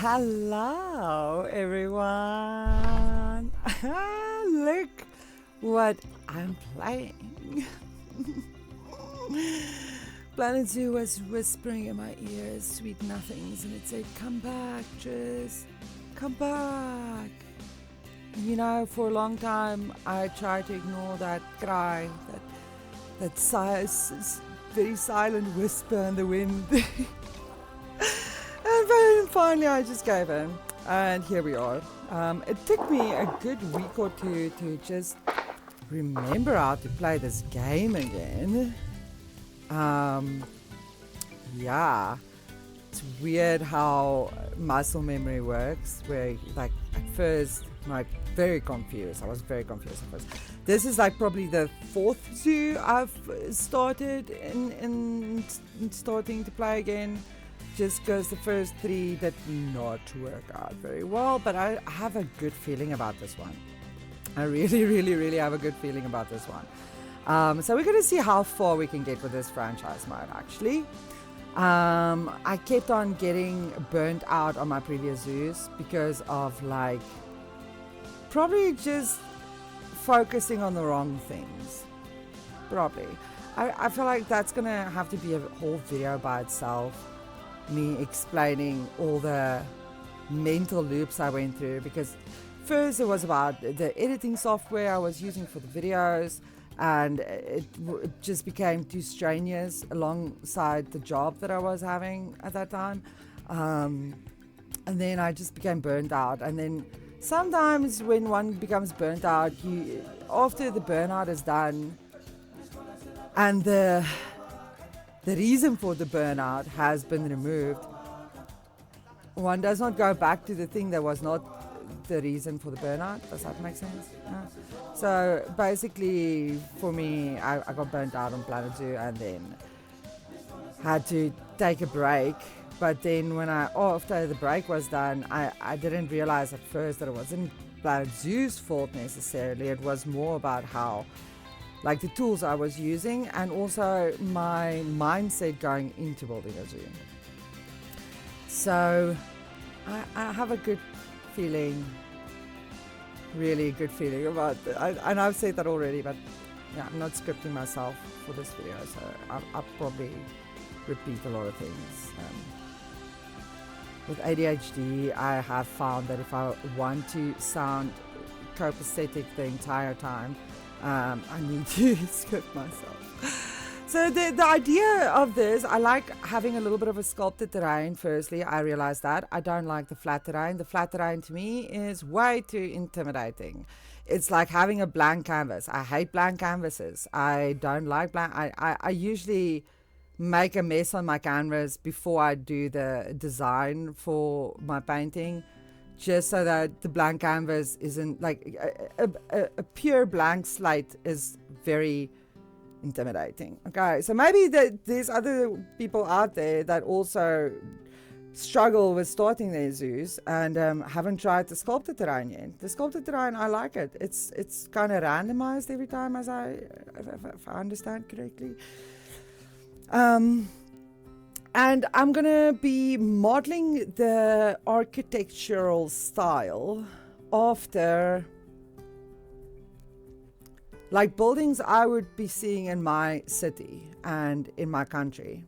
Hello, everyone. Look what I'm playing. Planet Zoo was whispering in my ears sweet nothings, and it said, "Come back, Tris. Come back." You know, for a long time, I tried to ignore that cry, that very silent whisper in the wind. And then finally I just gave in, and here we are. It took me a good week or two to just remember how to play this game again. Yeah, it's weird how muscle memory works, where like at first, like very confused. I was very confused at first. This is like probably the fourth zoo I've started in starting to play again. Just because the first three did not work out very well, but I have a good feeling about this one. I really have a good feeling about this one. So we're going to see how far we can get with this franchise mode, actually. I kept on getting burnt out on my previous zoos because of like probably just focusing on the wrong things. Probably. I feel like that's going to have to be a whole video by itself. Me explaining all the mental loops I went through, because first it was about the editing software I was using for the videos, and it just became too strenuous alongside the job that I was having at that time, and then I just became burnt out. And then sometimes when one becomes burnt out, after the burnout is done and the reason for the burnout has been removed, one does not go back to the thing that was not the reason for the burnout. Does that make sense? Yeah. So basically, for me, I got burnt out on Planet Zoo and then had to take a break. But then after the break was done, I didn't realize at first that it wasn't Planet Zoo's fault necessarily. It was more about how, like the tools I was using, and also my mindset going into building a zoo. So I have a good feeling, really good feeling about it. And I've said that already, but yeah, I'm not scripting myself for this video, so I'll probably repeat a lot of things. With ADHD, I have found that if I want to sound copacetic the entire time, I need to script myself. So the idea of this, I like having a little bit of a sculpted terrain. Firstly, I realized that I don't like the flat terrain. The flat terrain to me is way too intimidating. It's like having a blank canvas. I hate blank canvases. I don't like blank. I usually make a mess on my canvas before I do the design for my painting, just so that the blank canvas isn't like a pure blank slate is very intimidating. Okay, so maybe there's other people out there that also struggle with starting their zoos and haven't tried the sculpted terrain yet. The sculpted terrain, I like it. It's kind of randomized every time, if I understand correctly. And I'm going to be modeling the architectural style after like buildings I would be seeing in my city and in my country.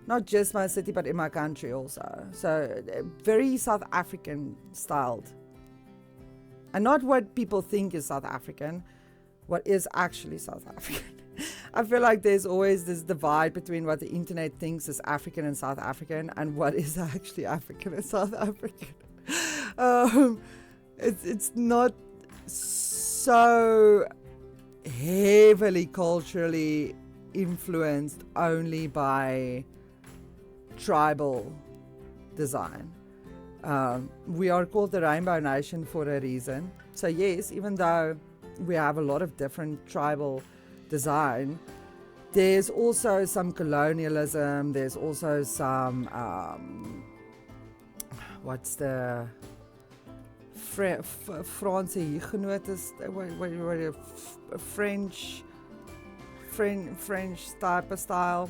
Not just my city, but in my country also. So very South African styled. And not what people think is South African, what is actually South African. I feel like there's always this divide between what the internet thinks is African and South African and what is actually African and South African. It's not so heavily culturally influenced only by tribal design. We are called the Rainbow Nation for a reason. So yes, even though we have a lot of different tribal design, there's also some colonialism, there's also some what's the Franse Huguenot is French type of style,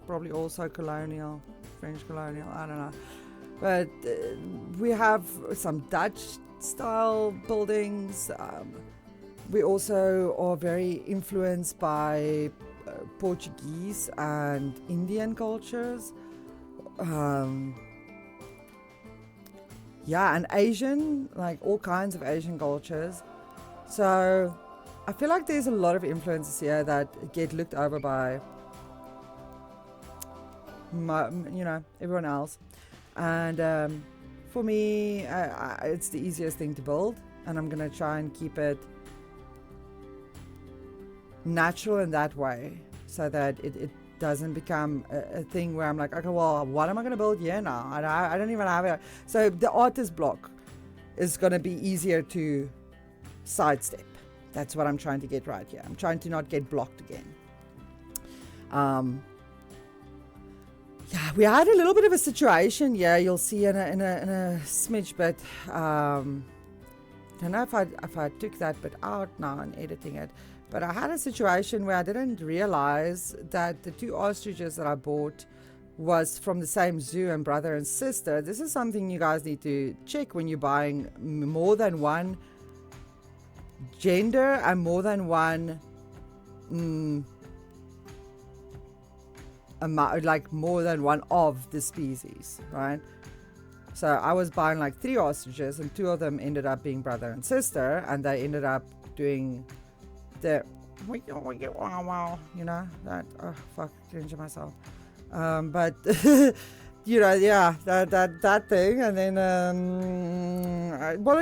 probably also colonial, French colonial, I don't know. But we have some Dutch style buildings. We also are very influenced by Portuguese and Indian cultures. And Asian, like all kinds of Asian cultures. So I feel like there's a lot of influences here that get looked over by, everyone else. And for me, it's the easiest thing to build, and I'm going to try and keep it natural in that way, so that it doesn't become a thing where I'm like, okay, well, what am I going to build here now? I don't even have it. So the artist block is going to be easier to sidestep. That's what I'm trying to get right here. I'm trying to not get blocked again. We had a little bit of a situation. You'll see in a smidge bit. I don't know if I took that bit out now and editing it. But I had a situation where I didn't realize that the 2 ostriches that I bought was from the same zoo and brother and sister. This is something you guys need to check when you're buying more than one gender and more than one more than one of the species, right? So I was buying like 3 ostriches, and 2 of them ended up being brother and sister, and they ended up doing that cringe myself. But that thing, and then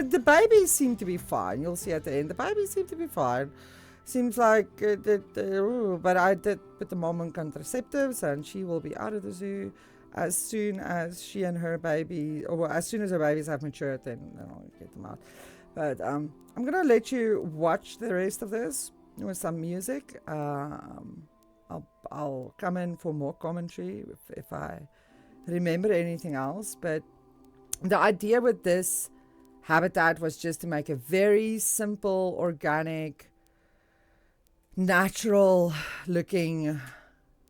the babies seem to be fine. You'll see at the end, the babies seem to be fine. Seems like but I did put the mom on contraceptives, and she will be out of the zoo as soon as she and her baby, or as soon as her babies have matured, then I'll get them out. But I'm gonna let you watch the rest of this with some music. I'll come in for more commentary if I remember anything else. But the idea with this habitat was just to make a very simple, organic, natural looking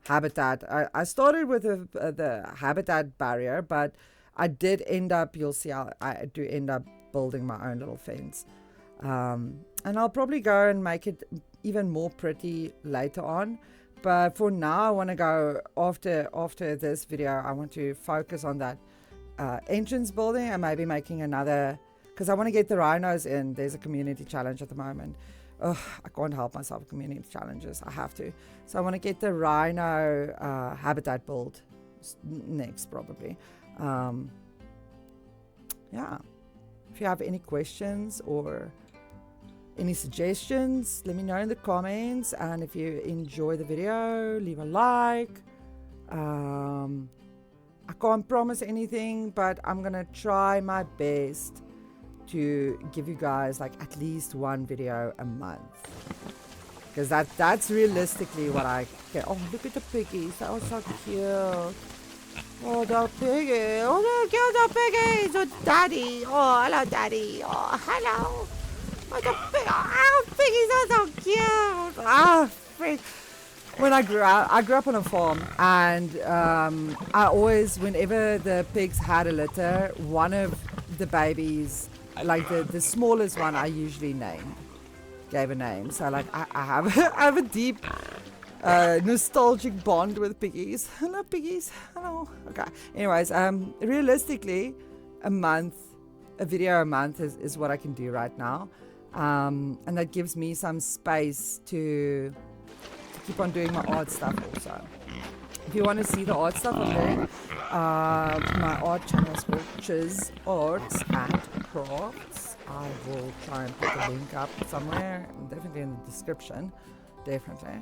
habitat. I started with the habitat barrier, but I did end up, you'll see I do end up building my own little fence. And I'll probably go and make it even more pretty later on. But for now, I want to go after this video, I want to focus on that entrance building, and maybe making another, because I want to get the rhinos in. There's a community challenge at the moment. I can't help myself with community challenges. I have to. So I want to get the rhino habitat build next, probably. If you have any questions or any suggestions, let me know in the comments. And if you enjoy the video, leave a like. I can't promise anything, but I'm gonna try my best to give you guys like at least one video a month, because that's realistically what I get. Oh, look at the piggies, that was so cute. Oh, the piggy, oh look at the piggies. Oh, daddy, oh hello daddy, oh hello. Oh, the piggies are so cute. When I grew up on a farm, and I always, whenever the pigs had a litter, one of the babies, like the smallest one, I usually gave a name. So like I have a deep nostalgic bond with piggies. Hello piggies, hello. Okay, anyways, realistically a video a month is what I can do right now, and that gives me some space to keep on doing my art stuff also. If you want to see the art stuff I'm doing, my art channel is called Chiz Arts and Crafts. I will try and put the link up somewhere, definitely in the description, definitely.